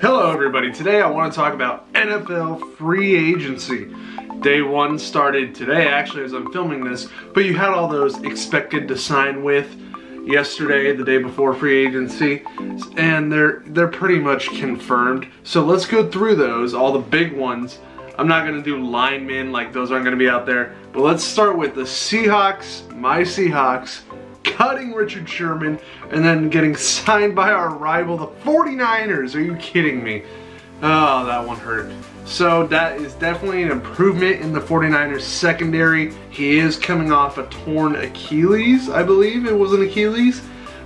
Hello everybody, today I want to talk about NFL free agency. Day one started today actually as I'm filming this, but you had all those expected to sign with yesterday, the day before free agency, and they're pretty much confirmed. So let's go through those, all the big ones. I'm not going to do linemen, like those aren't going to be out there, but let's start with the Seahawks, my Seahawks, cutting Richard Sherman and then getting signed by our rival, the 49ers. Are you kidding me? Oh, that one hurt. So that is definitely an improvement in the 49ers secondary. He is coming off a torn Achilles, I believe it was an Achilles,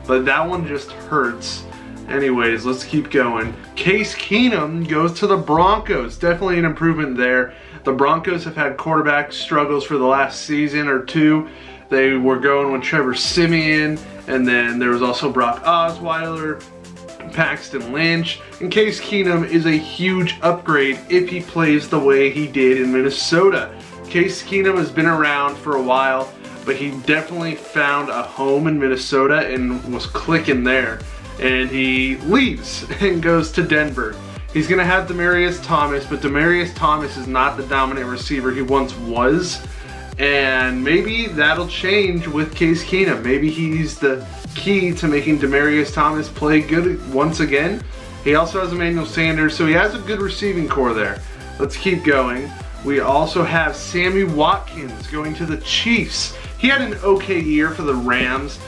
but that one just hurts. Anyways, let's keep going. Case Keenum goes to the Broncos. Definitely an improvement there. The Broncos have had quarterback struggles for the last season or two. They were going with Trevor Siemian, and then there was also Brock Osweiler, Paxton Lynch, and Case Keenum is a huge upgrade if he plays the way he did in Minnesota. Case Keenum has been around for a while, but he definitely found a home in Minnesota and was clicking there. And he leaves and goes to Denver. He's going to have Demaryius Thomas, but Demaryius Thomas is not the dominant receiver he once was. And maybe that'll change with Case Keenum. Maybe he's the key to making Demaryius Thomas play good once again. He also has Emmanuel Sanders, so he has a good receiving core there. Let's keep going. We also have Sammy Watkins going to the Chiefs. He had an okay year for the Rams,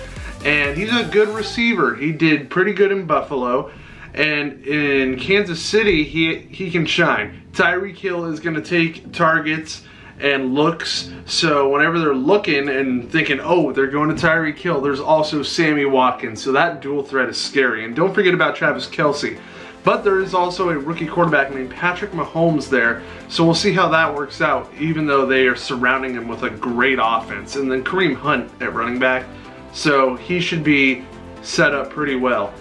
and he's a good receiver. He did pretty good in Buffalo, and in Kansas City, he can shine. Tyreek Hill is going to take targets and looks, so whenever they're looking and thinking, oh, they're going to Tyreek Hill, there's also Sammy Watkins, so that dual threat is scary. And don't forget about Travis Kelce. But there is also a rookie quarterback named Patrick Mahomes there, so we'll see how that works out, even though they are surrounding him with a great offense. And then Kareem Hunt at running back, so he should be set up pretty well.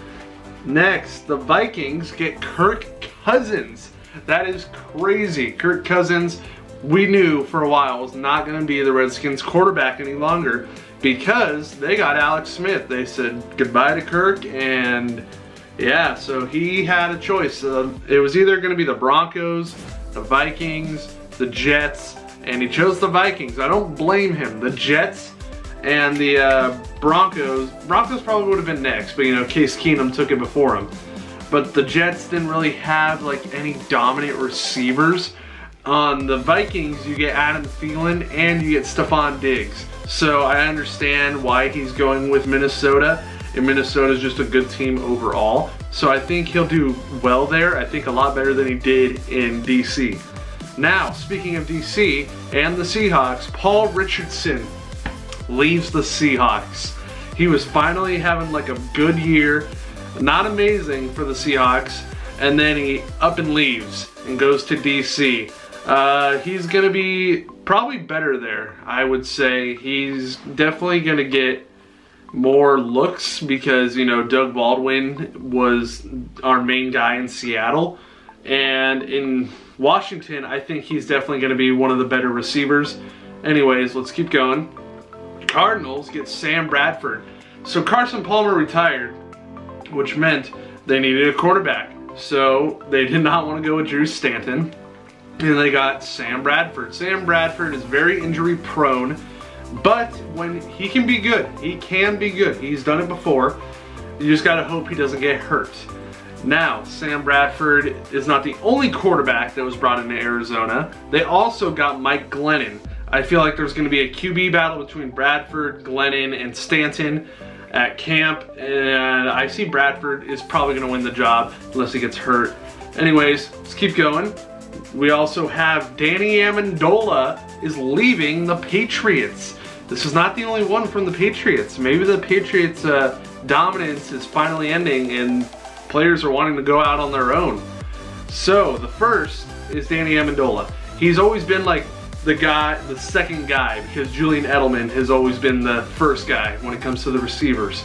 Next, the Vikings get Kirk Cousins. That is crazy. Kirk Cousins, we knew for a while, was not going to be the Redskins quarterback any longer because they got Alex Smith. They said goodbye to Kirk, and yeah, so he had a choice. It was either going to be the Broncos, the Vikings, the Jets, and he chose the Vikings. I don't blame him. The Jets and the Broncos probably would have been next, but you know, Case Keenum took it before him. But the Jets didn't really have like any dominant receivers. On the Vikings, you get Adam Thielen and you get Stephon Diggs. So I understand why he's going with Minnesota. And Minnesota's just a good team overall. So I think he'll do well there. I think a lot better than he did in DC. Now, speaking of DC and the Seahawks, Paul Richardson leaves the Seahawks. He was finally having like a good year. Not amazing for the Seahawks. And then he up and leaves and goes to DC. He's going to be probably better there, I would say. He's definitely going to get more looks because, you know, Doug Baldwin was our main guy in Seattle. And in Washington, I think he's definitely going to be one of the better receivers. Anyways, let's keep going. Cardinals get Sam Bradford. So Carson Palmer retired, which meant they needed a quarterback. So they did not want to go with Drew Stanton. And they got Sam Bradford. Sam Bradford is very injury prone, but when he can be good, he can be good. He's done it before. You just gotta hope he doesn't get hurt. Now, Sam Bradford is not the only quarterback that was brought into Arizona. They also got Mike Glennon. I feel like there's gonna be a QB battle between Bradford, Glennon, and Stanton at camp, and I see Bradford is probably gonna win the job unless he gets hurt. Anyways, let's keep going. We also have Danny Amendola is leaving the Patriots. This is not the only one from the Patriots. Maybe the Patriots' dominance is finally ending and players are wanting to go out on their own. So the first is Danny Amendola. He's always been like the second guy because Julian Edelman has always been the first guy when it comes to the receivers.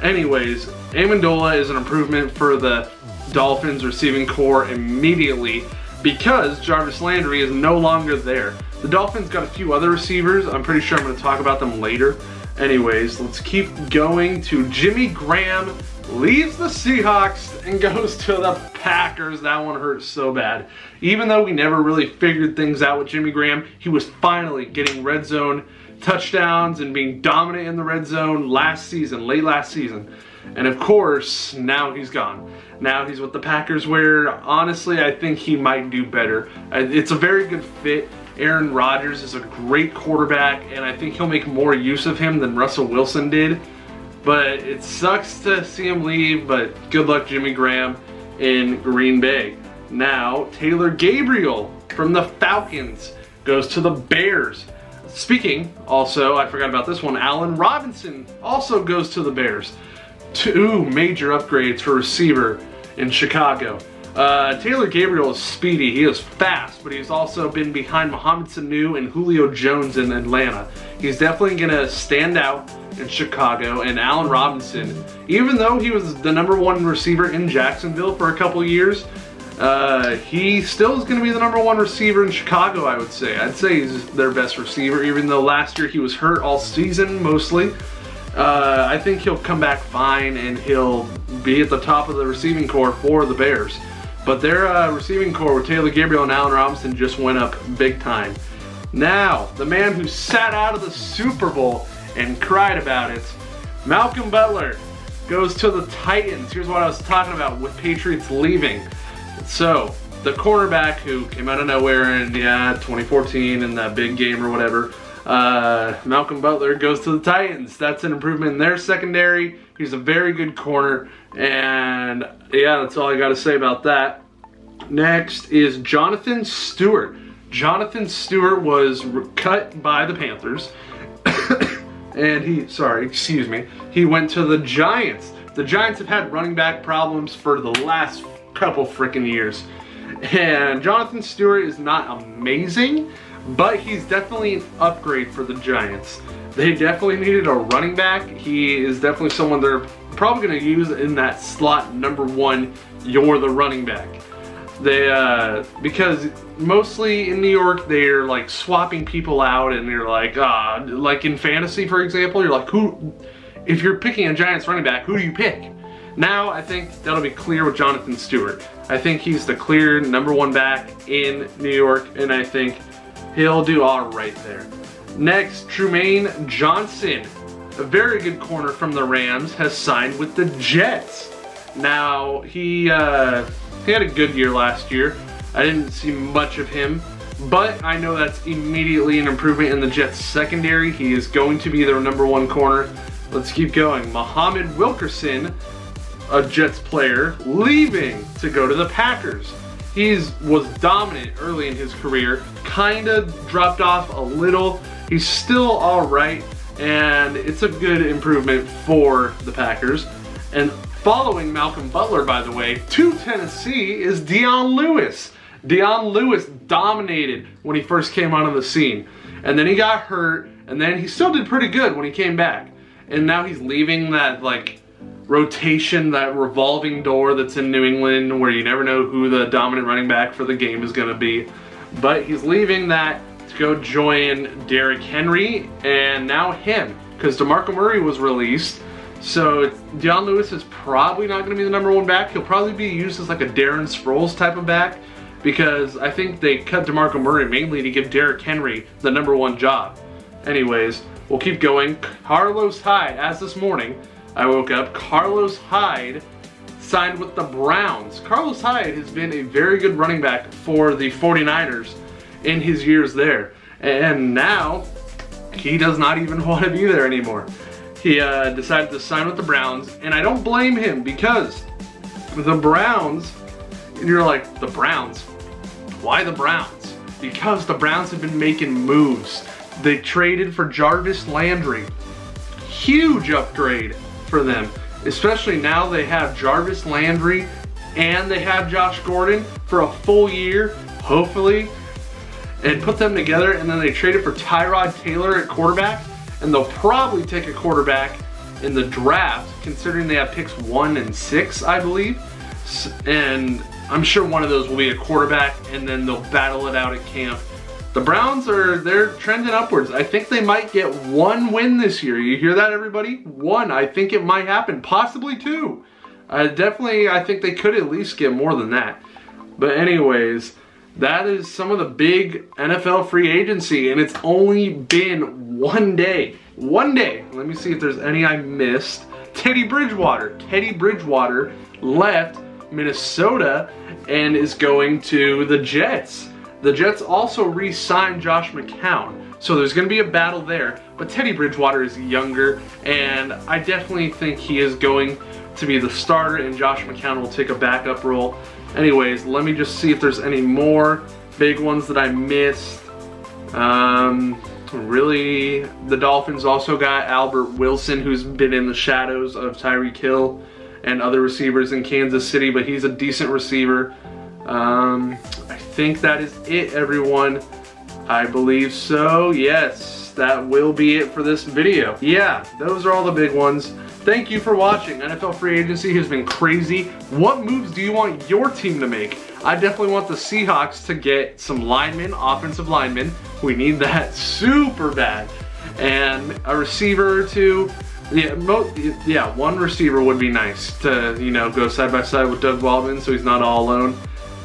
Anyways, Amendola is an improvement for the Dolphins receiving core immediately, because Jarvis Landry is no longer there. The Dolphins got a few other receivers. I'm pretty sure I'm going to talk about them later. Anyways, let's keep going to Jimmy Graham leaves the Seahawks and goes to the Packers. That one hurts so bad. Even though we never really figured things out with Jimmy Graham, he was finally getting red zone touchdowns and being dominant in the red zone last season, late last season. And of course, now he's gone. Now he's with the Packers, where honestly I think he might do better. It's a very good fit. Aaron Rodgers is a great quarterback, and I think he'll make more use of him than Russell Wilson did. But it sucks to see him leave, but good luck Jimmy Graham in Green Bay. Now, Taylor Gabriel from the Falcons goes to the Bears. Speaking, also, I forgot about this one, Allen Robinson also goes to the Bears. 2 major upgrades for receiver in Chicago. Taylor Gabriel is speedy, he is fast, but he's also been behind Mohamed Sanu and Julio Jones in Atlanta. He's definitely going to stand out in Chicago. And Allen Robinson, even though he was the #1 receiver in Jacksonville for a couple years, he still is going to be the #1 receiver in Chicago, I would say. I'd say he's their best receiver, even though last year he was hurt all season mostly. I think he'll come back fine and he'll be at the top of the receiving corps for the Bears. But their receiving corps with Taylor Gabriel and Allen Robinson just went up big time. Now, the man who sat out of the Super Bowl and cried about it, Malcolm Butler goes to the Titans. Here's what I was talking about with Patriots leaving. So, the cornerback who came out of nowhere in 2014 in that big game or whatever, Malcolm Butler goes to the Titans. That's an improvement in their secondary. He's a very good corner, and yeah, that's all I got to say about that. Next is Jonathan Stewart. Jonathan Stewart was cut by the Panthers, and he went to the Giants. The Giants have had running back problems for the last couple freaking years, and Jonathan Stewart is not amazing, but he's definitely an upgrade for the Giants. They definitely needed a running back. He is definitely someone they're probably going to use in that slot #1, you're the running back. They, because mostly in New York, they're like swapping people out, and they're like in fantasy, for example, you're like, if you're picking a Giants running back, who do you pick? Now, I think that'll be clear with Jonathan Stewart. I think he's the clear #1 back in New York, and I think he'll do all right there. Next, Trumaine Johnson, a very good corner from the Rams, has signed with the Jets. Now, he had a good year last year. I didn't see much of him, but I know that's immediately an improvement in the Jets secondary. He is going to be their #1 corner. Let's keep going. Muhammad Wilkerson, a Jets player, leaving to go to the Packers. He was dominant early in his career, kind of dropped off a little. He's still all right, and it's a good improvement for the Packers. And following Malcolm Butler, by the way, to Tennessee is Dion Lewis. Dion Lewis dominated when he first came onto the scene, and then he got hurt, and then he still did pretty good when he came back. And now he's leaving that rotation, that revolving door that's in New England, where you never know who the dominant running back for the game is going to be. But he's leaving that to go join Derrick Henry, and now him, because DeMarco Murray was released. So Dion Lewis is probably not going to be the #1 back. He'll probably be used as like a Darren Sproles type of back, because I think they cut DeMarco Murray mainly to give Derrick Henry the #1 job. Anyways, we'll keep going. Carlos Hyde, as this morning I woke up, Carlos Hyde signed with the Browns. Carlos Hyde has been a very good running back for the 49ers in his years there. And now, he does not even want to be there anymore. He decided to sign with the Browns, and I don't blame him, because the Browns, and you're like, the Browns? Why the Browns? Because the Browns have been making moves. They traded for Jarvis Landry. Huge upgrade for them, especially now they have Jarvis Landry and they have Josh Gordon for a full year, hopefully, and put them together. And then they traded for Tyrod Taylor at quarterback, and they'll probably take a quarterback in the draft, considering they have picks 1 and 6, I believe. And I'm sure one of those will be a quarterback, and then they'll battle it out at camp. The Browns they're trending upwards. I think they might get 1 win this year. You hear that, everybody? 1. I think it might happen, possibly 2. I think they could at least get more than that. But anyways, that is some of the big NFL free agency, and it's only been one day. One day. Let me see if there's any I missed. Teddy Bridgewater. Teddy Bridgewater left Minnesota and is going to the Jets. The Jets also re-signed Josh McCown. So there's going to be a battle there. But Teddy Bridgewater is younger, and I definitely think he is going to be the starter, and Josh McCown will take a backup role. Anyways, let me just see if there's any more big ones that I missed. Really, the Dolphins also got Albert Wilson, who's been in the shadows of Tyreek Hill and other receivers in Kansas City, but he's a decent receiver. I think that is it, everyone. I believe so. Yes, that will be it for this video. Yeah, those are all the big ones. Thank you for watching. NFL free agency has been crazy. What moves do you want your team to make? I definitely want the Seahawks to get some linemen, offensive linemen. We need that super bad. And a receiver or two. Yeah, one receiver would be nice to, you know, go side by side with Doug Baldwin so he's not all alone.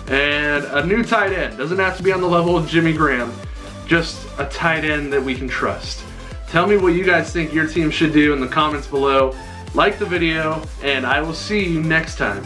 And a new tight end. Doesn't have to be on the level of Jimmy Graham. Just a tight end that we can trust. Tell me what you guys think your team should do in the comments below. Like the video, and I will see you next time.